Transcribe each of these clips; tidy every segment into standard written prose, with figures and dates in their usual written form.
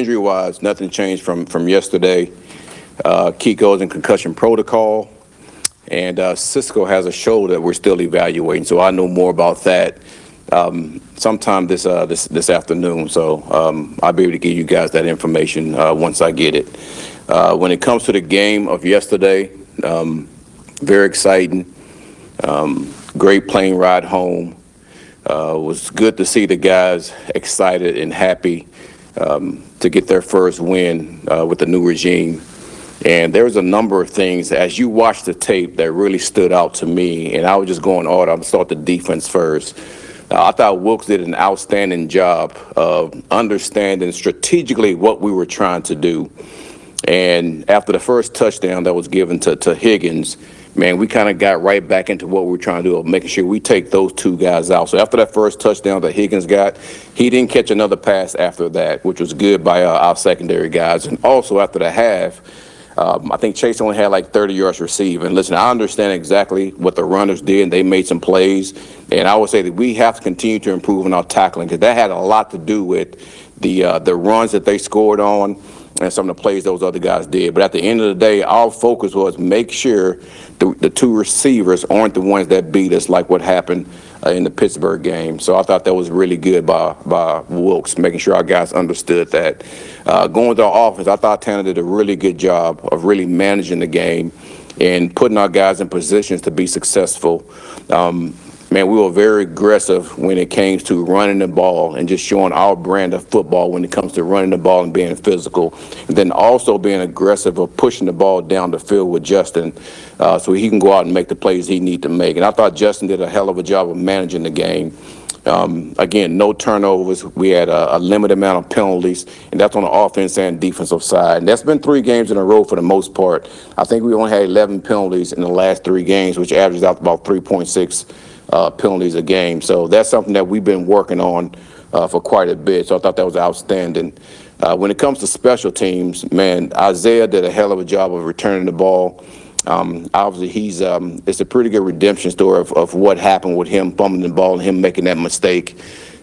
Injury-wise, nothing changed from yesterday. Kiko's in concussion protocol, and Cisco has a shoulder that we're still evaluating. So I know more about that sometime this afternoon. So I'll be able to give you guys that information once I get it. When it comes to the game of yesterday, very exciting. Great plane ride home. Was good to see the guys excited and happy to get their first win with the new regime. And there was a number of things as you watch the tape that really stood out to me. And I was just going order. I'm start the defense first. I thought Wilkes did an outstanding job of understanding strategically what we were trying to do. And after the first touchdown that was given to Higgins, man, we kind of got right back into what we were trying to do, of making sure we take those two guys out. So after that first touchdown that Higgins got, he didn't catch another pass after that, which was good by our secondary guys. And also after the half, I think Chase only had like 30 yards receiving. Listen, I understand exactly what the runners did, and they made some plays. And I would say that we have to continue to improve in our tackling, because that had a lot to do with the runs that they scored on and some of the plays those other guys did. But at the end of the day, our focus was make sure the two receivers aren't the ones that beat us, like what happened in the Pittsburgh game. So I thought that was really good by Wilkes, making sure our guys understood that. Going to our offense, I thought Tanner did a really good job of really managing the game and putting our guys in positions to be successful. Man, we were very aggressive when it came to running the ball and just showing our brand of football when it comes to running the ball and being physical. And then also being aggressive of pushing the ball down the field with Justin so he can go out and make the plays he needs to make. And I thought Justin did a hell of a job of managing the game. Again, no turnovers. We had a limited amount of penalties, and that's on the offense and defensive side. And that's been 3 games in a row for the most part. I think we only had 11 penalties in the last 3 games, which averages out about 3.6 penalties a game. So that's something that we've been working on for quite a bit. So I thought that was outstanding. When it comes to special teams, man, Isaiah did a hell of a job of returning the ball. Obviously, it's a pretty good redemption story of what happened with him fumbling the ball and him making that mistake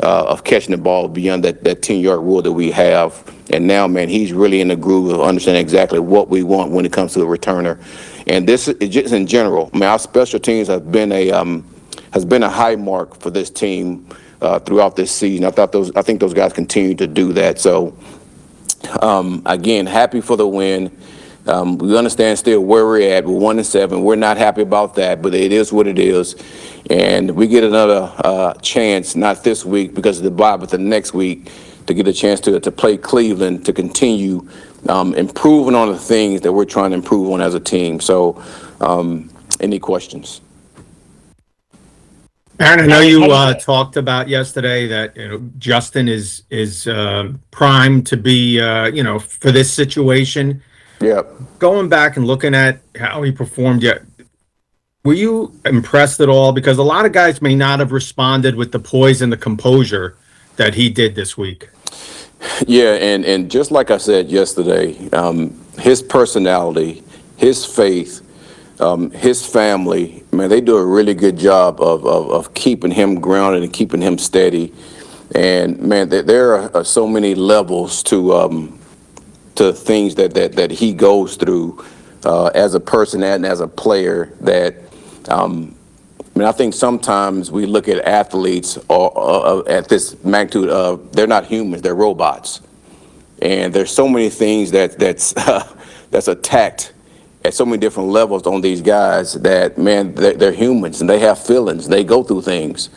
of catching the ball beyond that 10-yard rule that we have. And now, man, he's really in the groove of understanding exactly what we want when it comes to a returner. And this is just in general. I mean, our special teams have been a high mark for this team throughout this season. I think those guys continue to do that. So, again, happy for the win. We understand still where we're at. We're 1-7. We're not happy about that, but it is what it is. And we get another chance, not this week because of the bye, but the next week to get a chance to play Cleveland, to continue improving on the things that we're trying to improve on as a team. So, any questions? Aaron, I know you talked about yesterday that Justin is primed to be for this situation. Yeah. Going back and looking at how he performed, were you impressed at all? Because a lot of guys may not have responded with the poise and the composure that he did this week. Yeah, and just like I said yesterday, his personality, his faith, his family, man, they do a really good job of keeping him grounded and keeping him steady. And man, there are so many levels to things that he goes through as a person and as a player that I think sometimes we look at athletes at this magnitude of they're not humans, they're robots. And there's so many things that's attacked at so many different levels on these guys that, man, they're humans and they have feelings. They go through things.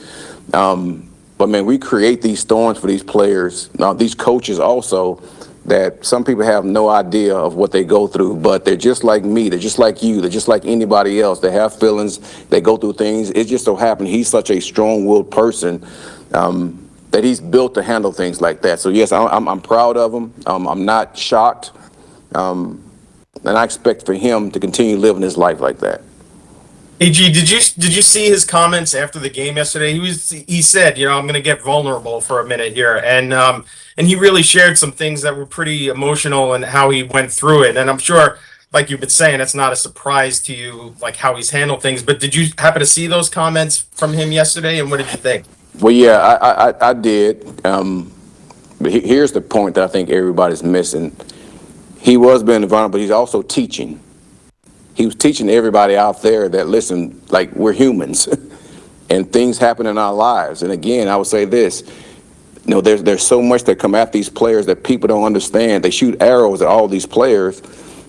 But, man, we create these storms for these players, these coaches also, that some people have no idea of what they go through, but they're just like me. They're just like you. They're just like anybody else. They have feelings. They go through things. It just so happened he's such a strong-willed person that he's built to handle things like that. So, yes, I'm proud of him. I'm not shocked. And I expect for him to continue living his life like that. AG, did you see his comments after the game yesterday? He said, I'm going to get vulnerable for a minute here, and he really shared some things that were pretty emotional and how he went through it. And I'm sure, like you've been saying, it's not a surprise to you, like how he's handled things. But did you happen to see those comments from him yesterday, and what did you think? Well, yeah, I did. But here's the point that I think everybody's missing. He was being vulnerable, but he's also teaching. He was teaching everybody out there that, listen, like, we're humans and things happen in our lives. And again, I would say this, there's so much that come after these players that people don't understand. They shoot arrows at all these players,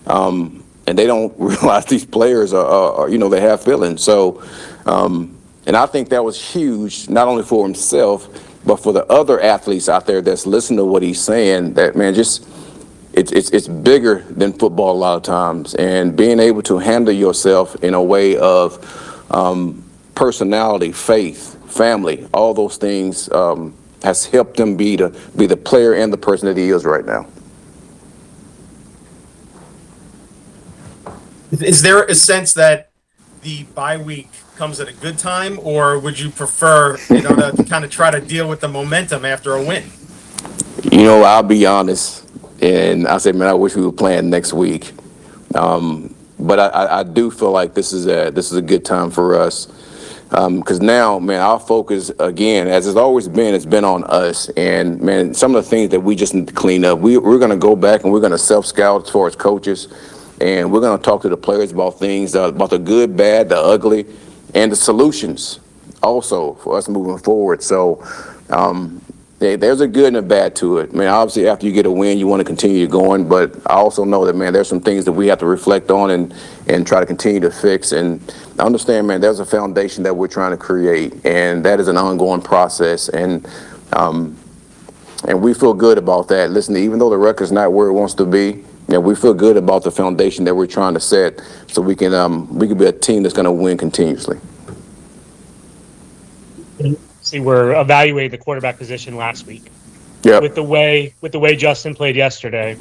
and they don't realize these players are they have feelings. So, and I think that was huge, not only for himself, but for the other athletes out there that's listening to what he's saying, that, man, just, it's bigger than football a lot of times. And being able to handle yourself in a way of personality, faith, family, all those things has helped him be the player and the person that he is right now. Is there a sense that the bye week comes at a good time, or would you prefer, to kind of try to deal with the momentum after a win? I'll be honest, and I say, man, I wish we were playing next week. But I do feel like this is a good time for us, because now, man, our focus, again, as it's always been, it's been on us. And, man, some of the things that we just need to clean up, we're going to go back and we're going to self-scout as far as coaches, and we're going to talk to the players about things, about the good, bad, the ugly, and the solutions also for us moving forward. So there's a good and a bad to it. I mean, obviously, after you get a win, you want to continue going, but I also know that, man, there's some things that we have to reflect on and try to continue to fix. And I understand, man, there's a foundation that we're trying to create, and that is an ongoing process. And we feel good about that. Listen, even though the record's not where it wants to be, we feel good about the foundation that we're trying to set, so we can be a team that's going to win continuously. See, we're evaluating the quarterback position last week. Yeah. With the way Justin played yesterday,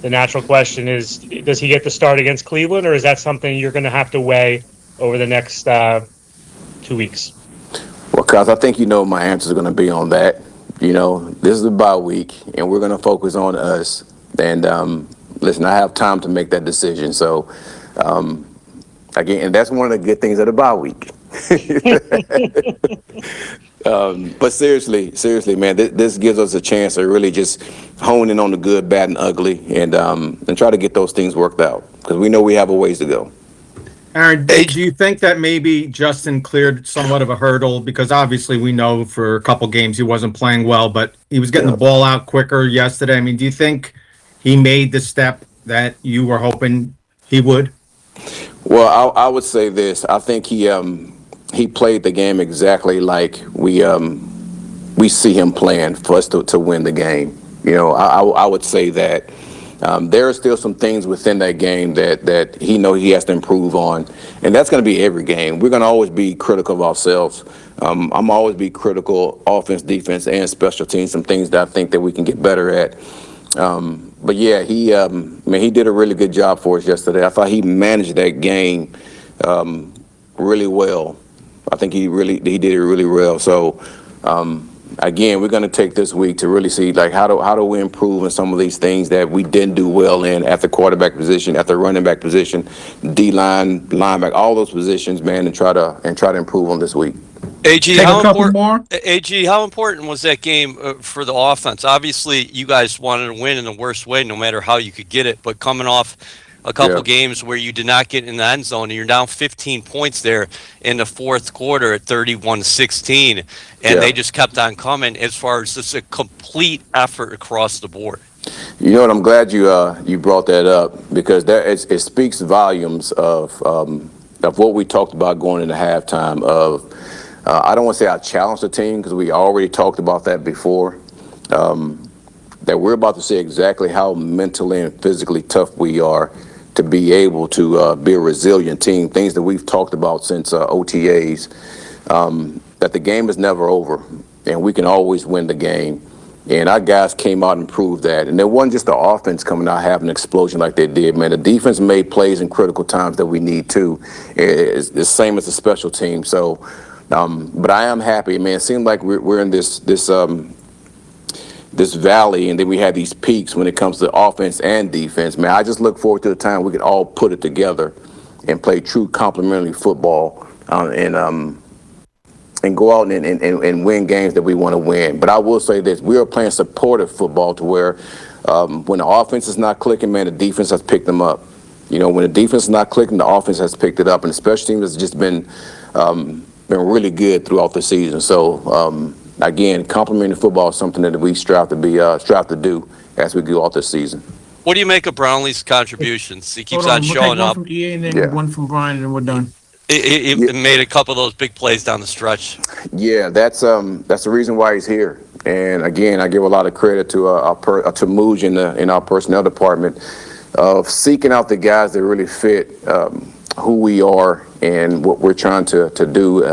the natural question is, does he get the start against Cleveland, or is that something you're going to have to weigh over the next 2 weeks? Well, Kyle, I think my answer is going to be on that. This is a bye week, and we're going to focus on us. And listen, I have time to make that decision. So, again, and that's one of the good things of the bye week. But seriously, man, this gives us a chance to really just hone in on the good, bad, and ugly, and try to get those things worked out, because we know we have a ways to go. Aaron, do you think that maybe Justin cleared somewhat of a hurdle? Because obviously we know for a couple games he wasn't playing well, but he was getting the ball out quicker yesterday. I mean, do you think he made the step that you were hoping he would? Well, I would say this. I think he played the game exactly like we see him playing for us to win the game. I would say that there are still some things within that game that he has to improve on, and that's going to be every game. We're going to always be critical of ourselves. I'm always be critical, offense, defense, and special teams, some things that I think that we can get better at. But yeah, he did a really good job for us yesterday. I thought he managed that game really well. I think he did it really well. So again, we're going to take this week to really see, like, how do we improve in some of these things that we didn't do well in at the quarterback position, at the running back position, D-line, linebacker, all those positions, man, and try to improve on this week. AG, how important was that game for the offense? Obviously, you guys wanted to win in the worst way, no matter how you could get it. But coming off a couple games where you did not get in the end zone, and you're down 15 points there in the fourth quarter at 31-16, and they just kept on coming. As far as just a complete effort across the board. You know what? I'm glad you brought that up, because it speaks volumes of what we talked about going into halftime. I don't want to say I challenged the team, because we already talked about that before, that we're about to see exactly how mentally and physically tough we are to be able to be a resilient team, things that we've talked about since OTAs, that the game is never over and we can always win the game. And our guys came out and proved that. And it wasn't just the offense coming out having an explosion like they did, man. The defense made plays in critical times that we need to. It's the same as the special team. So, but I am happy, man. It seems like we're in this valley, and then we have these peaks when it comes to offense and defense. Man, I just look forward to the time we could all put it together and play true complementary football. And and go out and win games that we want to win. But I will say this: we are playing supportive football to where when the offense is not clicking, man, the defense has picked them up. When the defense is not clicking, the offense has picked it up, and the special team has just been really good throughout the season. So again, complimenting football is something that we strive to do as we go out this season. What do you make of Brownlee's contributions? He keeps Hold on we'll showing take one up. from EA and then Yeah. one from Brian, and then we're done. He made a couple of those big plays down the stretch. Yeah, that's the reason why he's here. And again, I give a lot of credit to to Mooj in our personnel department of seeking out the guys that really fit who we are and what we're trying to do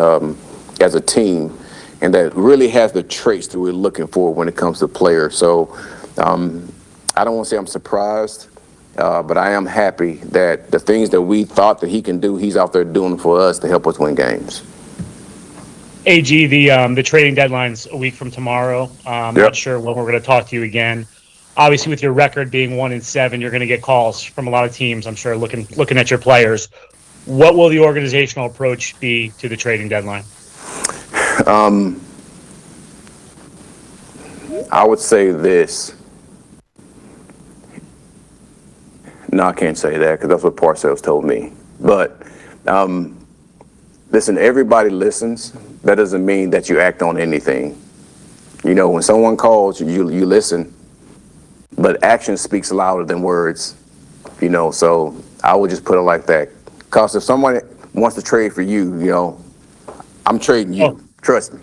as a team, and that really has the traits that we're looking for when it comes to players. So I don't want to say I'm surprised, but I am happy that the things that we thought that he can do, he's out there doing for us to help us win games. AG, the trading deadline's a week from tomorrow. Not sure when we're going to talk to you again. Obviously, with your record being 1-7, you're going to get calls from a lot of teams, I'm sure, looking at your players. What will the organizational approach be to the trading deadline? I would say this. No, I can't say that because that's what Parcells told me. But listen, everybody listens. That doesn't mean that you act on anything. When someone calls, you listen. But action speaks louder than words. So I would just put it like that. Because if someone wants to trade for you, I'm trading you. Oh. Trust me.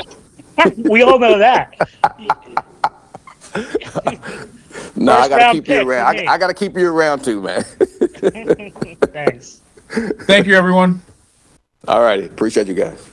We all know that. No, I First gotta round keep you pick around. for me. I gotta keep you around too, man. Thanks. Thank you, everyone. All righty, appreciate you guys.